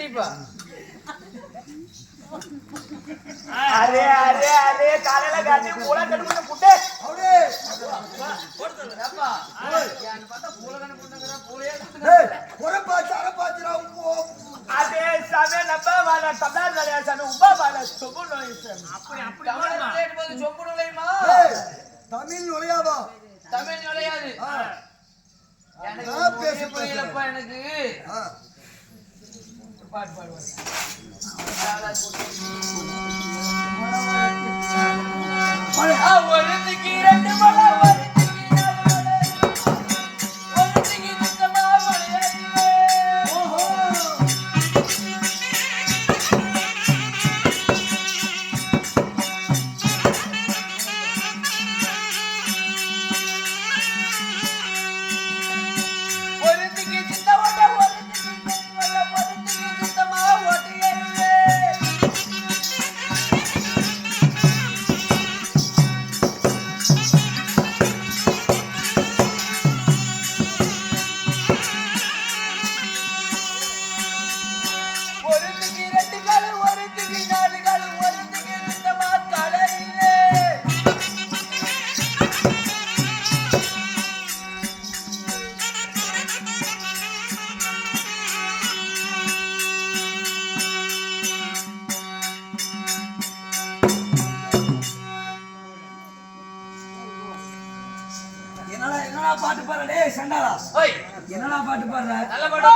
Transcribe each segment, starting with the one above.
கண்டிப்பா. Array array array காலையில காட்டி பூல கட்டுன புட்டே அவரே போடுறது அப்பா யான் பார்த்தா பூல கண்ணு புட்டுங்கற பூலையே ஏய் ஒரபாச்சரபாச்சரா அதே சாமே நம்ப வால தந்தார் நலையா சாமே உபா வால சொம்பு நோய் சாமே அப்படி தமிழ்ல கேட்பது சொம்பு நுழையுமா? ஏய் தமிழ் நுழையாதா? தமிழ் நுழையாது. எனக்கு புரியலப்பா எனக்கு. பாடு பாடு ஒருத்திக்கு 2 மலை ஒருத்திக்கு சுத்தமா ஒருத்திக்கு சித்தமா ஒருத்திக்கு சுத்தமா ஓட்டியே ஒருத்திக்கு 2 காலு ஒருத்திக்கு 4 காலு ஒருத்திக்கு சுத்தமா கலையிலே என்னடா பாட்டு பாடுற டேய் சண்டாளா ஓய் என்னடா பாட்டு பாடுற நல்ல பாட்டு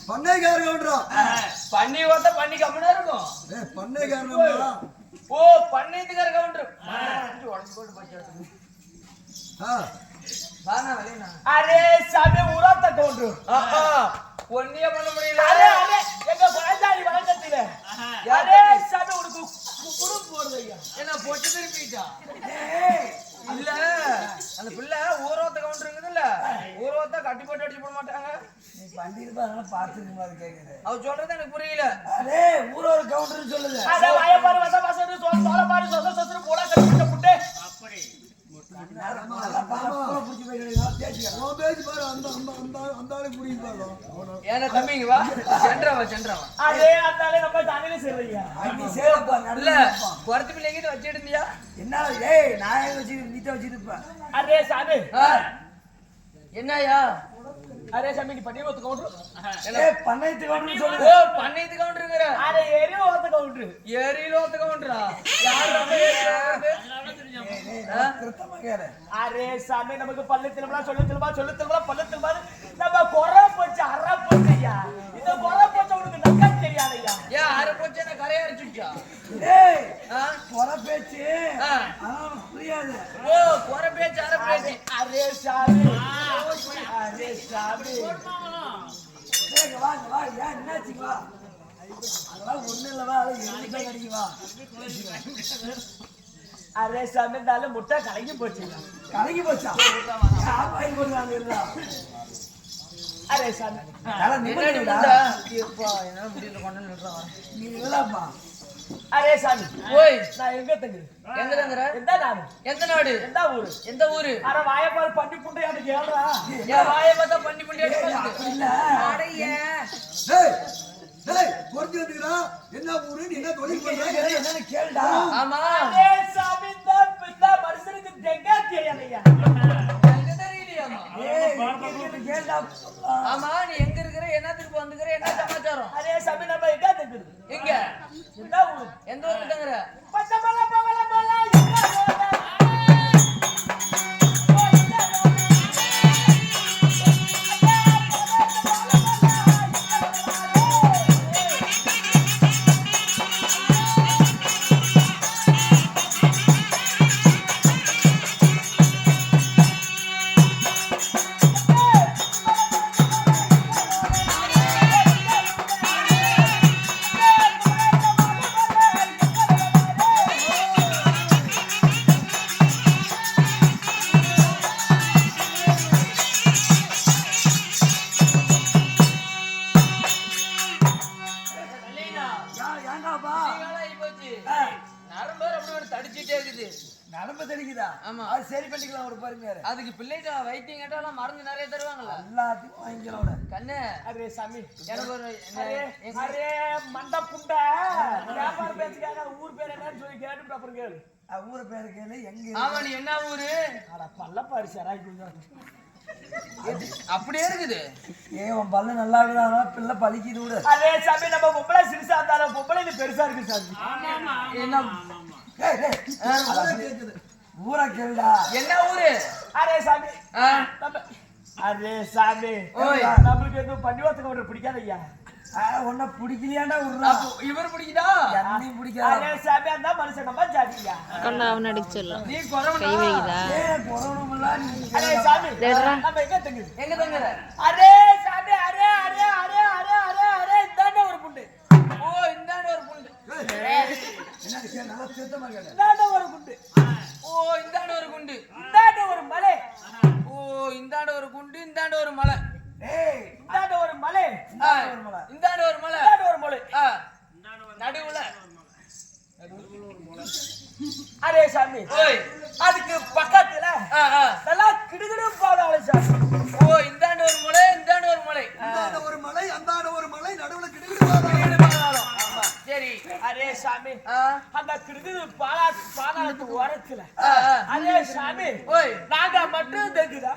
பண்ணைக்கார கவுண்டரா பண்ணி ஓட்ட பண்ணி கம்முனா இருக்கும். பண்ணைக்காரனா ஓ பண்ணைத்துக்கார கவுண்டர் உடஞ்சு போட்டு போச்சு. வானா வலைனா அரே சாமே உராத்த கவுண்டர் ஒண்ணியே பண்ண முடியல. அரே அரே எங்க பழஞ்சாலி வழக்கத்தில அரே சாமே உனக்கு குடும்பம் போடுதையா என்ன பொட்டு திருப்பிட்டா இல்ல அந்த பிள்ளை ஊரோத்த கவுண்டருங்குதுல்ல ஊரோத்த கட்டி போட்டு அடிச்சு போட மாட்டாங்க. நீ பண்ணிருப்பா அதெல்லாம் பார்த்துருக்க மாதிரி கேக்குது. அவ சொல்றது எனக்கு புரியல. அரே ஊரோட கவுண்டர் சொல்லுது. அட வாய பாரு வச வசன்னு சோள பாரு சொச சொசன்னு போடா கட்டி புட்டே அப்படி ஏன்னா தம்பிங்க வா சென்றவா சென்றவா அதே அந்தாலே நம்ம தானில சேர்றியா இல்ல குறத்து பிள்ளைங்க வச்சிருந்தியா என்ன ஏய் நான் வச்சு நீட்ட வச்சிருப்பேன். அரே சாமி என்னயா அரே சாமி நீ பண்ணி ஒத்து கவுண்டர் ஏய் பண்ணைத்து கவுண்டர் சொல்லுது. ஓ பண்ணைத்து கவுண்டருங்கற அரே ஏரி ஒத்து கவுண்டர் ஏரியில ஒத்து கவுண்டரா யார் நம்ம ஏரியாவது கிருத்தமா கேளு. அரே சாமி நமக்கு பல்லு திரும்பலாம் சொல்லு திரும்பலாம் பல்லு திரும்ப நம்ம கொரை போச்சு அரை போச்சுயா இந்த கொரை போச்சு உனக்கு நக்கா தெரியாதையா ஏன் அரை போச்சு என்ன கரையா அரைச்சுச்சா ஏய் கொரை பேச்சு புரியாது. ஓ கொரை பேச்சு அரை பேச்சு அரே சாமி அரே சாமி வா வா ஏன் என்னாச்சு வா அதெல்லாம் ஒண்ணு இல்லவா அது எதுக்கு கிடைக்குவா அரே சாமி இருந்தாலும் முட்டை கலங்கி போச்சு கலங்கி போச்சா வாங்கி போடுறாங்க இருந்தா அரே சாமி என்னால முடியல கொண்டு நிறுத்தம் நீ இல்லப்பா அரே சாமி ஓய் நான் எங்க தங்குது எங்க தங்குற எந்த நாடு எந்த நாடு எந்த ஊரு அட வாயப்பால் பண்ணி புண்டை எனக்கு ஏழ்றா என் வாயை பார்த்தா பண்ணி பண்ணி அப்படி இல்ல என்ன ஊரு நீ என்ன தொழில் பண்ற என்னன்னு கேளுடா ஆமா அரே சாமி தான் பித்தா மனுஷனுக்கு தெங்க தெரியலையா எங்க தெரியலையாமா கேளுடா ஆமா நீ எங்க இருக்கிற என்னத்துக்கு வந்துக்கிற என்ன சமாச்சாரம் அரே சாமி நம்ம எங்க தங்குது எங்க எந்த ஊரு எந்த ஊருக்கு தங்குற பச்சமல பவல பல எங்க போற ஏன்டாப்பா நரம்பு அப்படி தடிச்சிட்டே இருக்குது நரம்பு தெரிக்குதா ஆமா. அது சரி பண்ணிக்கலாம் ஒரு பாருங்க அதுக்கு பிள்ளைகிட்ட வைத்தியம் கேட்டாலும் மருந்து நிறைய தருவாங்கல்ல எல்லாத்தையும் வாங்கிக்கலாம் கண்ணு அரே சாமி எனக்கு ஒரு அரே மண்ட புண்டை வியாபார பேச்சுக்காக ஊர் பேர் என்னன்னு சொல்லி கேட்டு அப்புறம் கேளு ஊரை பேரு கேளு எங்க ஆமா நீ என்ன ஊரு அட பல்லப்பாரு சராய் கொஞ்சம் அப்படியே இருக்குது உன் பல்லு நல்லா இருக்குதா பிள்ளை பலிக்குது விடு அரே சாமி நம்ம பொம்பளை சிறுசா இருந்தாலும் பொம்பளை இது பெருசா இருக்கு சாமி என்ன ஊரை கேளுடா என்ன ஊரு அரே சாமி ஆ, நம்ம அரே சாமி ஓய். நம்மளுக்கு எதுவும் பண்டிவாத்துக்கு ஒன்று பிடிக்காத ஐயா உன்னை பிடிக்கலையாண்டா விடுறா அப்போ இவர் பிடிக்குதா என்னையும் பிடிக்காத அரே சாமி அந்த மனுஷன் நம்ம ஜாதியா கொண்டா அவன் அடிச்சிடலாம் நீ குறவனா கை வைக்குதா கொரோனா அரே சாமி டேடா. நம்ம எங்க தங்குது எங்க தங்குற அரே சாமி array array array array array array இந்தாண்ட ஒரு புண்டு ஓ இந்தாண்ட ஒரு புண்டு என்ன நல்லா சுத்தமா கேளு இந்தாண்ட ஒரு புண்டு ஓ இந்தாண்ட ஒரு குண்டு இந்தாண்ட ஒரு மலை ஓ இந்தாண்ட ஒரு குண்டு இந்தாண்ட ஒரு மலை ஏய் இந்தாண்ட ஒரு மலை ஆ, இந்தாண்ட ஒரு மலை இந்தாண்ட ஒரு மலை ஆ, நடுவுல அரே சாமி ஓய் அதுக்கு பக்கத்துல ஆ, ஆ. நல்லா கிடுகிடு பாதாள சாமி ஓ இந்தாண்ட ஒரு மலை இந்தாண்ட ஒரு மலை இந்தாண்ட ஒரு மலை அந்தாண்ட ஒரு மலை நடுவுல கிடுகிடுவாங்க ஆமா சரி அரே சாமி ஆ, அந்த கிடுகிடு பாதாளத்து ஓரத்துல ஆ, ஆ. அரே சாமி ஓய் நாங்க மட்டும் தெரியுதா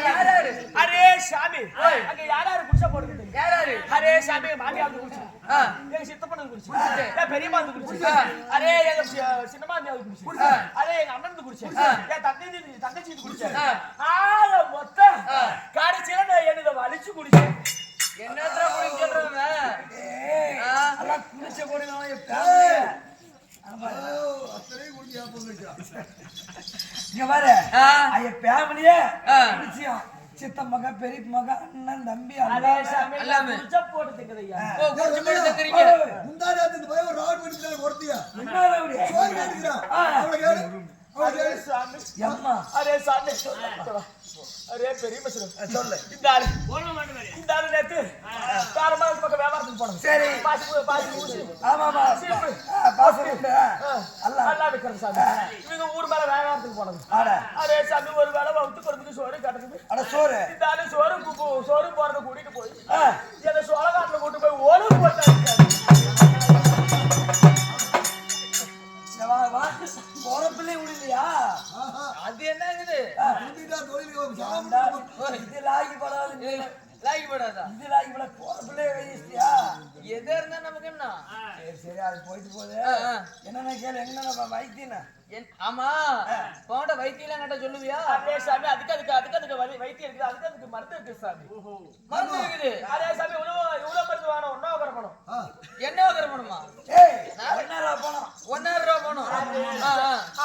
யாராரு அரே சாமி அங்க யாராரு குடிச்ச போடுறது யாராரு அரே சாமி மாமியார் குடிச்சு ஆ, எங்க சித்தப்பன குடிச்சு என் பெரியம்மா குடிச்சு அரே எங்க சின்னம்மா குடிச்சு அரே எங்க அண்ணன் குடிச்சு என் தங்கச்சி குடிச்சு ஆக மொத்தம் கடைசியில நான் என்னத வலிச்சு குடிச்சேன் என்னத்ரா போய் சொல்றவங்க எல்லாம் குடிச்ச போடுங்க அத்தனையும் குடிக்க போங்க இங்க பாரு ஐய ஃபேமிலியே ஆ. குடிச்சியும் சித்த மக பெரிய மக அண்ணன் தம்பி அரே சாமி எல்லாமே. குடிச்ச போட்டு திங்கதையா ஓ குடிச்சு போட்டு தங்குறீங்க முந்தாடி இந்த பையன் ஒரு ராட் பண்ணிட்டு ஒருத்தியா என்ன அப்படி சோறு கேட்டுக்கிறான் அவளை கேளு அவளை அரே கேளு சாமி அம்மா அரே சாமி அரே பெரிய மனுஷன் சொல்லு இந்த ஆளு இந்த ஆளு நேத்து காரமான பக்கம் வியாபாரத்துக்கு போனோம் சரி. பாசி ஊசி ஆமாமா சீப்பு. பாசம் அல்ல நல்லா விற்கிறது சாமி இவங்க ஊர் மேல வியாபாரத்துக்கு போனது ஆட அரே சாமி ஒரு வேலை விட்டு கொடுத்துட்டு சோறு கட்டுறது அட சோறு இந்த ஆளு சோறு போறத கூட்டிட்டு போய் என்ன சோளக்காட்டுல கூட்டு போய் ஓடு போட்டாங்க வா போற பிள்ளை விடலையா அது என்ன இருக்குது இது லாகி படாது லாகி போடாதா இது லாகி பட போற பிள்ளைய வயசியா எதா இருந்தா நமக்கு என்ன சரி சரி அது போயிட்டு போகுது ஆ, ஆ. என்னென்ன கேளு எங்கன்னா வைத்தியன ஆமா போண்ட வைத்தியம் கேட்ட சொல்லுவியா அரே சாமி அதுக்கு வைத்தியம் இருக்குது அதுக்கு மருந்து இருக்கு சாமி மருந்து இருக்குது அரே சாமி இவ்வளவு மருந்து வேணும் ஒன்னா வரணும் என்ன கருமணுமா ஏய் என்னடா போனோம் 1000 ரூபாய் போணும்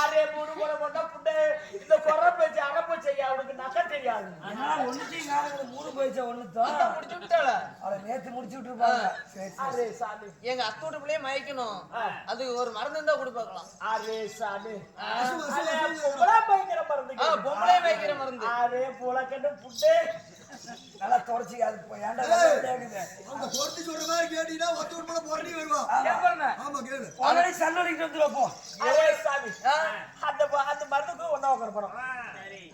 அரே மூணு முறை போட்டா புண்டை இந்த குறை பேச்சு அரை போச்சு ஐயா அவனுக்கு நகை தெரியாது என்ன ஒண்ணுத்தையும் காணுங்க மூணு போயிச்சா ஒண்ணுதான் முடிச்சு விட்டாள அவளை நேத்து முடிச்சு விட்டுருப்பாங்க. சரி, சரி. அரே சாமி எங்க அத்தோட பிள்ளைய மயக்கணும் அது ஒரு மருந்து இருந்தா கொடுப்பாக்கலாம் அரே சாமி வசு, அரே வசு. பொம்பளை பயங்கர மருந்து பொம்பளை மயக்கிற மருந்து அரே புலக்கண்டு புட்டே நல்லா தொடச்சி அது ஏன்டா ஏய். கேக்குது. அவங்க பொறுத்து சொல்ற மாதிரி கேட்டீங்கன்னா ஒத்த ஒரு மேல புரட்டி வருவான். கேட்பாருங்க ஆமா கேளு. ஆல்ரெடி சல்லடிக்கு வந்துரும் போ. அரே சாமி அந்த மருந்துக்கு ஒண்ணா உட்கார போறோம்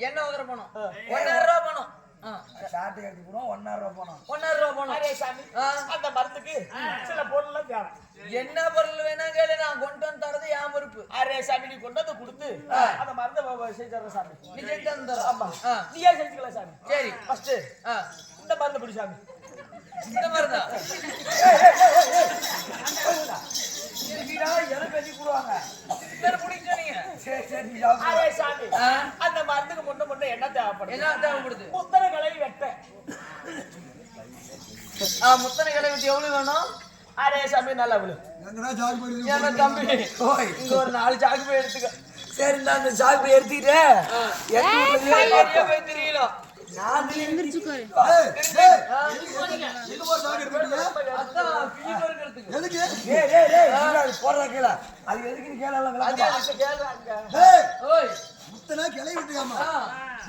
என்ன உதற பணம் 1000 ரூபாய் பணம் ஷார்ட் எடுத்து போறோம் 1000 ரூபாய் போனோம். 1000 ரூபாய் பணம் அரே சாமி அந்த மருந்துக்கு சில பொருள்லாம் தேவை என்ன பொருள் வேணா கேளு நான் கொண்டு வந்து தரது என் பொறுப்பு அரே சாமி நீ கொண்டு வந்து கொடுத்து அந்த மருந்தை செஞ்சு தர சாமி நீ செஞ்சு தந்துடுற ஆமா ஆ. நீயே செஞ்சுக்கலாம் சாமி சரி ஃபர்ஸ்ட் இந்த மருந்து பிடி சாமி இந்த மருந்தா இருக்கீடா எதை பேசி கூடுவாங்க. வேற பிடிச்ச நீங்க சரி சரி நீ சாப்பிடு. அரே சாமி அந்த மருந்துக்கு முன்ன என்ன தேவைப்படுது என்ன தேவைப்படுது முத்தனைகளை வெட்ட முத்தனை கடை விட்டு எவ்வளவு வேணும் அரே சாமி நல்லா விழு எங்கடா ஜாதி போயிடுது ஏன்னா தம்பி ஓய். இங்க ஒரு 4 சாக்கு போய் எடுத்துக்க சரி நான் அந்த சாப்பிட்டு எடுத்துக்கிட்டு சரியா போய் தெரியல நான் ஏய், ஏய், எங்க போற ஜாதி எடுத்துட்டீங்க? அதான் ஃபீவர் இருக்கிறதுக்கு எதுக்கு? டேய் டேய் டேய் அது போறத கேள. அது எதுக்குன்னு கேளலாம் அது எனக்கு கேளுங்க ஏய், ஓய் முத்தனா கிளை விட்டியாமா? ஆ.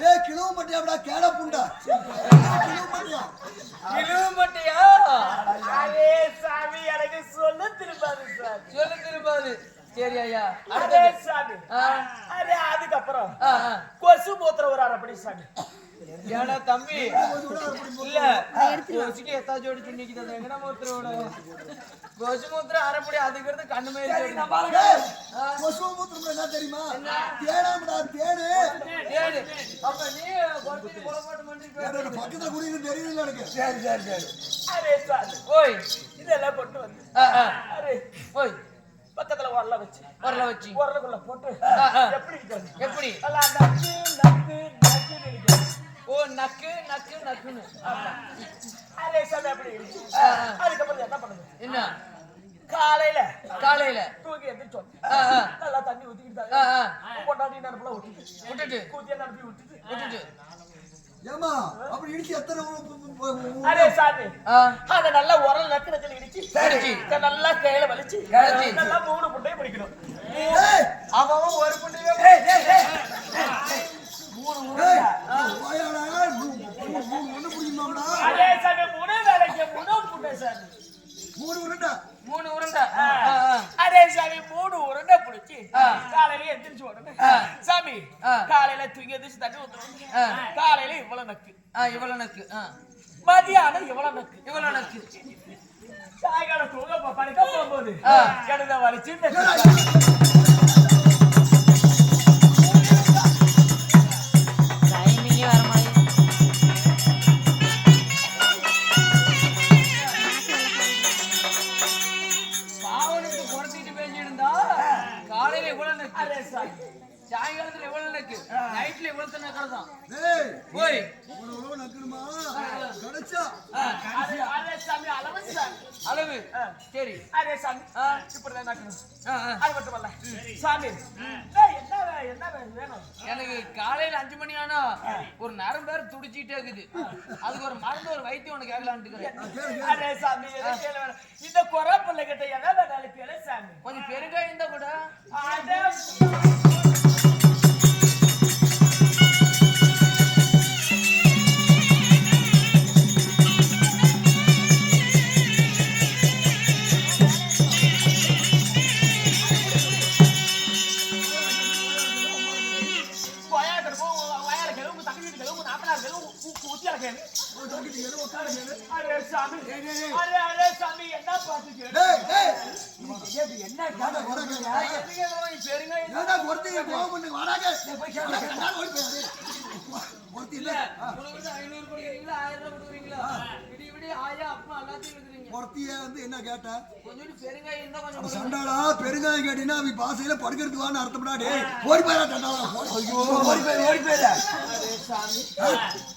ஏய், கிலோ மட்டியாடா கேடா புண்டா. கிலோ மட்டியா? இழுவு மட்டையா அரே சாமி எனக்கு சொல்ல திரும்பாது சாமி சொல்லு திரும்பாது சரி ஐயா அரே அடுத்தது சாமி ஆ. அரே அதுக்கப்புறம் ஆ, ஆ. கொசு மூத்திர ஒரு அரைப்படி சாமி ஏடா தம்பி கொஞ்சம் கூட அப்படி இல்ல கோச்சுக்கு எத்தா ஜோடி சுண்ணிக்குது எங்கடா மூத்திரோட கோச்சு மூத்திரம் அரைப்படி அதுக்கிறது கண்ணு மேல சரி நான் ஜோடி. பாருங்க. ஏய், கொசு மூத்திரம் என்ன தெரியுமா? தேடாமடா, தேடு. ஏடு அப்ப நீ கொட்டிட்டு புறப்பாட்டு மண்டி என்னோட பக்கத்துல குடிக்கிறது தெரியல எனக்கு. சரி சரி சரி. அரே சாமி ஓய் இதெல்லாம் கொண்டு வந்து ஆ, ஆ. அரே ஓய் பக்கத்துல உரல வச்சு வரல வச்சு உரலுக்குள்ள போட்டு ஆ, ஆ. எப்படி இருக்கு எப்படி நல்லா நக்கு நக்கு நக்கு இருக்கு ஓ நக்கு நக்கு நக்குன்னு அரே சாமி அப்படி இருக்கு ஆ, ஆ. அதுக்கப்புறம் என்ன பண்ணுது என்ன காலையில காலையில தூக்கி எந்திரிச்சோம் ஆ, ஆ. நல்லா தண்ணி ஊத்திக்கிட்டாங்க ஆ, ஆ. கொண்டாடி நினைப்புல விட்டுட்டு விட்டுட்டு கூத்திய நினைப்பி விட்டுட்டு விட்டுட்டு ஏம்மா, அப்படி இடிச்சு எத்தனை அரே சாமி ஆ அத நல்லா உரல் நக்கு நச்சு இடிச்சு சரிச்சு. இத நல்லா கையில வலிச்சு வலிச்சு. நல்லா 3 புட்டையை பிடிக்கணும் ஏய், அவன் ஒரு புண்ணியவே ஏய் டேய் டேய். ஏய், வாயாடா, ஒண்ணு பிடிக்குமாடா? அரே சாமி 3 வேலைக்கு 3 புட்டை சாமி 3 உருண்டை. 3 உருண்டை ஆ, ஆ. அரே சாமி 3 உருண்டை பிடிச்சி ஆ. காலையில எந்திரிச்சு உடனே ஆ. சாமி ஆ. காலையில தூங்கி எந்திரிச்சு தண்ணி ஊத்துறோம் ஆ. காலையில இவ்வளவு நக்கு இவ்வளவு நக்கு மதியானம் இவ்வளவு நக்கு இவ்வளவு நக்கு சாயங்காலம் தூங்க படுக்க போகும்போது ஆ. கிடந்த வலிச்சு ஏடா, டைமிங்கே வர மாதிரி பாவனுக்கு குறைச்சிட்டு பேசிட்டு இருந்தா காலையில இவ்வளவு நக்கு அரே சாமி சாயங்காலத்துல இவ்வளவு நக்கு நைட்ல இவ்வளவு நக்கிறதான் ஏய், ஓய் ஒரு உழவு நக்கணுமா? கிடைச்சா? அரே சாமி அளவு சாமி அளவு சரி அரே சாமி ஆ. இப்படிதான் நக்கணும் ஆ, ஆ. அது மட்டும் அல்ல சாமி டேய், என்ன வேணும் எனக்கு காலையில 5 மணி ஆனா ஒரு நரம் பேர் துடிச்சிட்டே இருக்குது அதுக்கு ஒரு மருந்து ஒரு வைத்தியம் உனக்கு கேட்கலான்ட்டு அரே சாமி எனக்கு கேளு வேணும். இந்த குறை பிள்ளை கிட்ட என்ன வேணாலும் கேளு சாமி கொஞ்சம் பெருங்காயம் இருந்தா கூட அடே வயால கிடப்போம் வயால கிளம்பு உங்க தங்கச்சி கிளம்பு நாப்பனார் கிளம்பு ஊத்தியால கிளம்பு அரே சாமி அரே சாமி என்ன பாட்டு கேளு ஏய், ஏய், என்ன கேட்ட போறீங்க? எதுக்கு கொஞ்சம் பெருங்காயம் ஏடா, ஒருத்தி கோவம் பண்ணு, வாடாங்க. நான் ஓடி போய் அதே. ஒருத்தி இல்ல. கொடுக்குறது 500 கொடுக்குறீங்களா 1000 ரூபாய் கொடுக்குறீங்களா விடி விடி ஆயா அப்பா எல்லாத்தையும் கொடுக்குறீங்க ஒருத்திய வந்து என்ன கேட்ட? கொஞ்சோண்டு பெருங்காயம் இருந்தா கொஞ்சம் அவ கொடுங்க. சண்டாளா, பெருங்காயம் கேட்டீங்கன்னா அவ பாசையில படுக்கிறதுக்கு வான்னு அர்த்தம்டா. டேய், ஓடி போயிடா சண்டாளா. ஐயோ, ஓடி போயிரு. அரே சாமி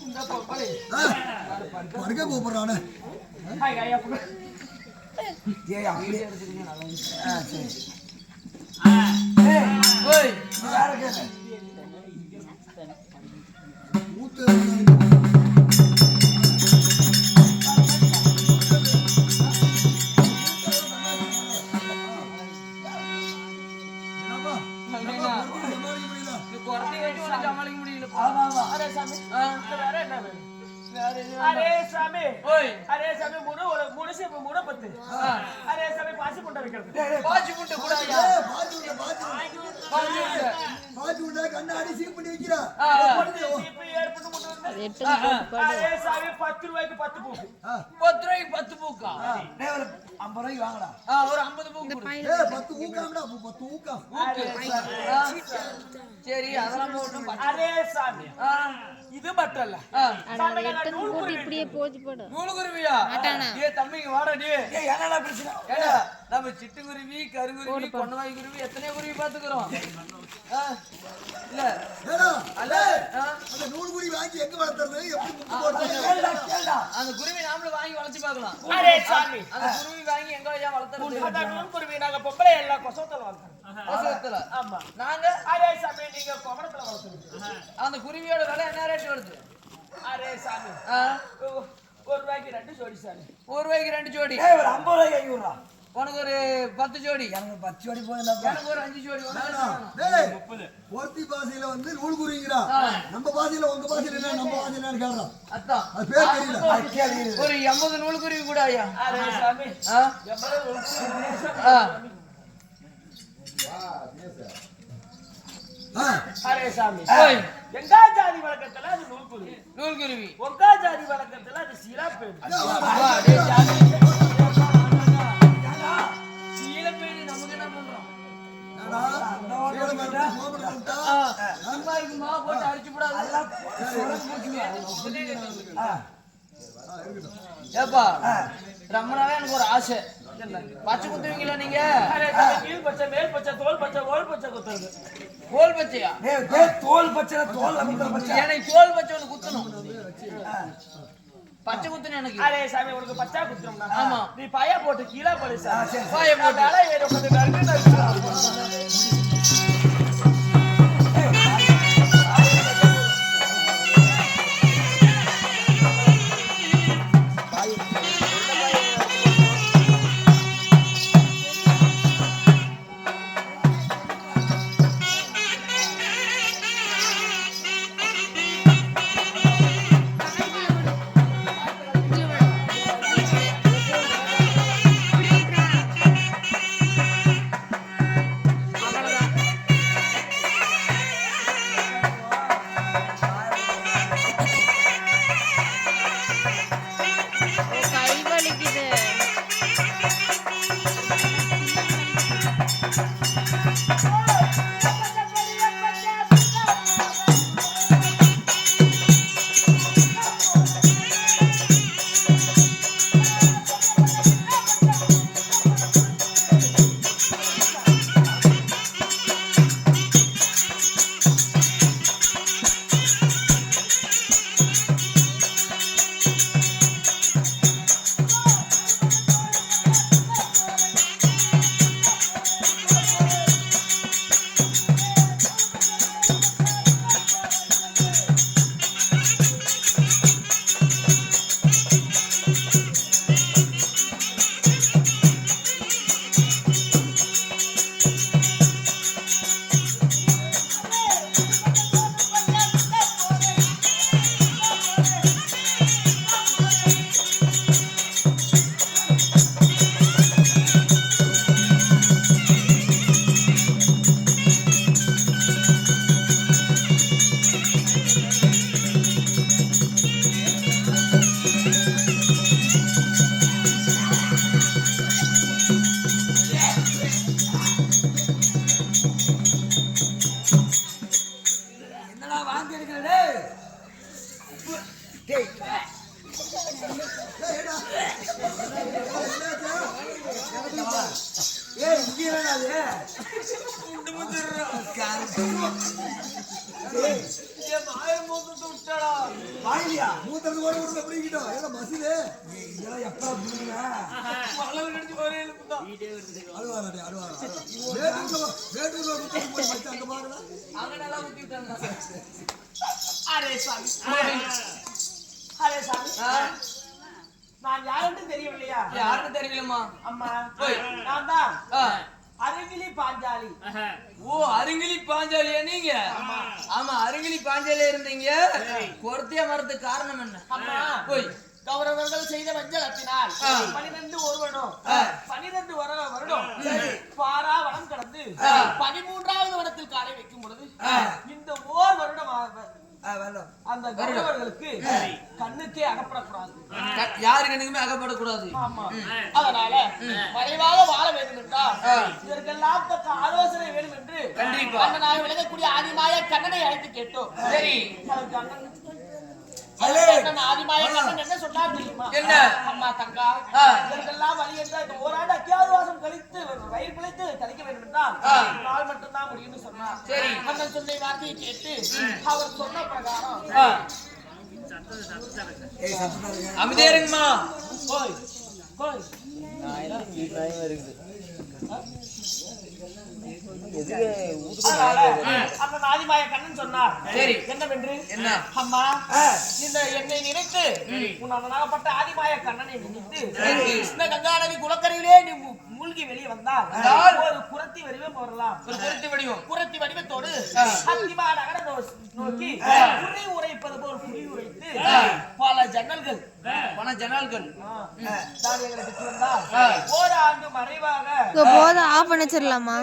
இந்த பொம்பளை படுக்க கூப்பிடுறானே. ஹாய் ஐயா புள்ள ஏய் அப்படியே எடுத்துக்கீங்க நல்லா இருக்கு. ஆ சரி. ஏய் ஓய் இது வேற கேளு. மூத்த வைக்கிறது அரே சாமி பாசி புண்டை வைக்கிறது பாசி புண்டை கூட ஐயா பாத்து விட்டா கண்ணாடி சீப் பண்ணி வைக்கிறா இப்ப ஏற்பட்டு முட்டை அரே சாமி 10 ரூபாய்க்கு 10 பூக்கு 10 ரூபாய்க்கு 10 பூக்கா டேய் ஒரு 50 ரூபாய்க்கு வாங்கடா ஒரு 50 பூக்கு கொடு 10 ஊக்காம்டா 10 ஊக்கா சரி அதெல்லாம் போட்டும் அரே சாமி இது மட்டும் இல்ல சாமி நாங்க நூல் இப்படியே போச்சு போடு நூலுக்குருவியா ஏ தம்பிங்க வாடா டேய் ஏய் என்னடா பிரச்சனை ஏடா நம்ம சிட்டுக்குருவி கருங்குருவி கொண்டவாய் குருவி எத்தனை குருவி பாத்துக்கிறோம் இல்ல ஏடா அல்ல அந்த நூல் குடி வாங்கி எங்க வளர்த்தறது எப்படி முட்டு போடுறது கேளுடா அந்த குருவி நாமளும் வாங்கி வளர்ச்சி பார்க்கலாம் அரே சாமி அந்த குருவி வாங்கி எங்க ஐயா வளர்த்துறது அந்த நூல் குருவி நாங்க பொம்பளை எல்லாம் கொசவத்துல வளர்த்தோம் கொசவத்துல ஆமா நாங்க அரே சாமி நீங்க கோமணத்துல வளர்த்துறீங்க அந்த குருவியோட விலை என்ன ரேட் வருது அரே சாமி ஒரு ரூபாய்க்கு 2 ஜோடி சாமி ஒரு ரூபாய்க்கு 2 ஜோடி ஏய் ஒரு 50 ரூபாய்க்கு வாங்கி விடுறா உனக்கு ஒரு 10 ஜோடி எனக்கு 10 ஜோடி போதும்டா எனக்கு ஒரு 5 ஜோடி டேய் போர்த்தி பாஷையில வந்து நூல் குருவிங்கடா நம்ம பாஷையில உங்க பாஷையில என்ன நம்ம பாஷையில என்ன கேக்குறா அதான் அது பேர் தெரியல ஒரு 80 நூல் குருவி கூட ஐயா அரே சாமி எவ்வளவு நூல் குருவி அரே சாமி எங்கா ஜாதி வழக்கத்துல அது நூல் குருவி நூல் குருவி ஒங்கா ஜாதி வழக்கத்துல அது சீலாப்பேடு சீலப்பேடு நமக்கு என்ன பண்றோம் சும்மா இருக்குமா போட்டு அடிச்சு விடாது ஏப்பா ரம்மனாவே எனக்கு ஒரு ஆசை பச்சை குத்துவீங்களா நீங்க கீழ் பச்சை மேல் பச்சை தோல் பச்சை ஓல் பச்சை குத்துறது கோல் பச்சையா டேய் தோல் பச்சை தோல்ல குத்துற பச்சை எனக்கு தோல் பச்சை ஒன்று குத்தணும் பச்சை குத்துணும் எனக்கு அரே சாமி உனக்கு பச்சா குத்துறோம்னா ஆமா நீ பாயா போட்டு கீழே படு சாமி பாய போட்டு மேல ஏறி உட்கார்ந்து கருக்கு கை வலிக்குது என்னடா வாந்தி எடுக்கிற டேய் டேய் ஏய் இங்க என்னடா அது முண்டு முந்துறா வாயிலியா மூத்தது கூட ஒரு அப்படிங்கிட்டோம் ஏன்னா மசிலே இதெல்லாம் எப்ப புடுங்க அழுவாரே அழுவாரா வேட்டூர்ல போய் மச்சான் அங்க பாக்கல அங்க நல்லா ஊத்தி விட்டாங்க அரே சாமி அரே சாமி நான் யாருன்னு தெரியவில்லையா யாருன்னு தெரியலமா அம்மா ஓய். நான் தான் அருகிலி பாஞ்சாலி ஓ அருங்கிலி பாஞ்சாலியா நீங்க ஆமா அருங்கிலி பாஞ்சாலியா இருந்தீங்க கொரத்தியா மரத்துக்கு காரணம் என்ன அம்மா போய் கௌரவர்கள் செய்த வஞ்சகத்தினால் 12 வருடம் 12 வருடம் பாரா வனம் கடந்து 13வது வருடத்தில் காலை வைக்கும் பொழுது இந்த ஓர் வருடம் அந்த கௌரவர்களுக்கு கண்ணுக்கே அகப்படக்கூடாது. யாரு கண்ணுக்குமே அகப்படக்கூடாது. ஆமா. அதனால மறைவாக வாழ வேண்டும் என்றால் இதற்கெல்லாம் தக்க ஆலோசனை வேண்டும் என்று கண்டிப்பா அண்ணனாக விளங்கக்கூடிய ஆதிமாய கண்ணனை அழைத்து கேட்டோம். சரி, ஆதிமாய கண்ணன் என்ன சொன்னார் தெரியுமா? என்ன? அம்மா தங்கா, இதற்கெல்லாம் வழி என்றால் இந்த ஓராண்டு அத்தியாவசியம் கழித்து வயிறு பிழைத்து கழிக்க வேண்டும் என்றால் நாள் மட்டும்தான் முடியும்னு சொன்னார். சரி, அண்ணன் சொன்ன வார்த்தையை கேட்டு அவர் சொன்ன பிரகாரம் அமைதியா இருங்கம்மா. போய் போய் அண்ணன் ஆதிமாய கண்ணன் சொன்னார். சரி, என்னவென்று? என்ன? அம்மா, இந்த என்னை நினைத்து உன் அண்ணனாகப்பட்ட ஆதிமாய கண்ணனை நினைத்து கிருஷ்ண கங்கா நதி குளக்கரையிலே நீ மூழ்கி வெளியே வந்தால் ஒரு குரத்தி வடிவம் வரலாம். ஒரு குரத்தி வடிவத்தோடு அத்திமா நகர நோக்கி குறி உரைப்பது போல் குறி உரைத்து பல ஜன்னல்கள் ஓராண்டு மறைவாக போத ஆஃப் பண்ண வச்சிடலாமா?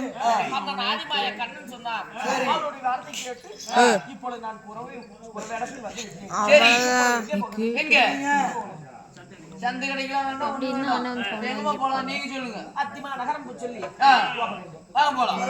அண்ணன் ஆதிமாய கண்ணன் சொன்னார். அவருடைய வார்த்தை கேட்டு இப்பொழுது நான் ஒரு இடத்தில் வந்து எங்க சந்தை கிடைக்கலாம் போலாம், நீங்க சொல்லுங்க. அத்திமா நகரம் சொல்லி வாங்க போலாம்.